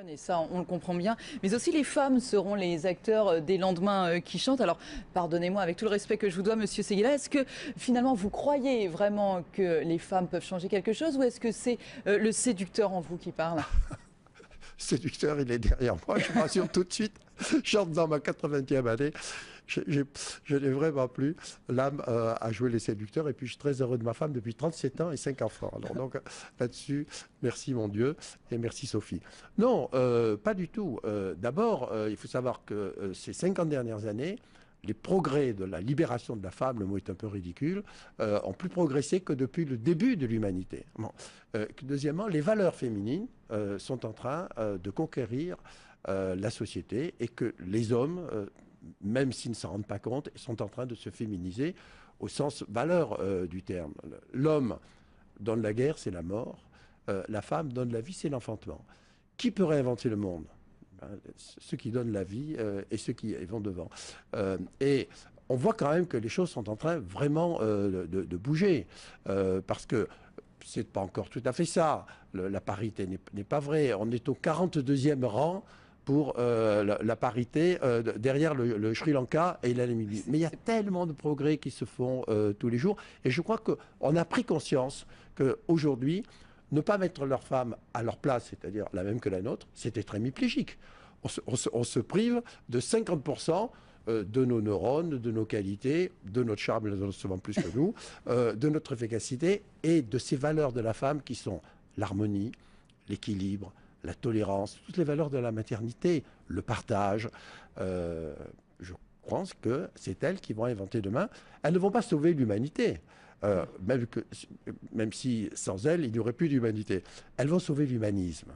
Et ça, on le comprend bien. Mais aussi, les femmes seront les acteurs des lendemains qui chantent. Alors, pardonnez-moi, avec tout le respect que je vous dois, Monsieur Seguela, est-ce que finalement vous croyez vraiment que les femmes peuvent changer quelque chose ou est-ce que c'est le séducteur en vous qui parle? Séducteur, il est derrière moi, je vous rassure tout de suite. J'entre dans ma 80e année. Je n'ai vraiment plus l'âme à jouer les séducteurs. Et puis, je suis très heureux de ma femme depuis 37 ans et 5 enfants. Alors, donc, là-dessus, merci mon Dieu et merci Sophie. Non, pas du tout. D'abord, il faut savoir que ces 50 dernières années, les progrès de la libération de la femme, le mot est un peu ridicule, ont plus progressé que depuis le début de l'humanité. Bon. Deuxièmement, les valeurs féminines sont en train de conquérir la société et que les hommes, même s'ils ne s'en rendent pas compte, sont en train de se féminiser au sens valeur du terme. L'homme donne la guerre, c'est la mort. La femme donne la vie, c'est l'enfantement. Qui peut réinventer le monde? Ceux qui donnent la vie et ceux qui vont devant. Et on voit quand même que les choses sont en train vraiment de bouger. Parce que c'est pas encore tout à fait ça. La parité n'est pas vraie. On est au 42e rang pour la parité derrière le Sri Lanka et la Namibie. Mais il y a tellement de progrès qui se font tous les jours. Et je crois qu'on a pris conscience qu'aujourd'hui, ne pas mettre leur femme à leur place, c'est-à-dire la même que la nôtre, c'est être hémiplégique. On se prive de 50% de nos neurones, de nos qualités, de notre charme, ils en ont souvent plus que nous, de notre efficacité et de ces valeurs de la femme qui sont l'harmonie, l'équilibre, la tolérance, toutes les valeurs de la maternité, le partage. Je pense que c'est elles qui vont inventer demain. Elles ne vont pas sauver l'humanité. Même si sans elles, il n'y aurait plus d'humanité. Elles vont sauver l'humanisme.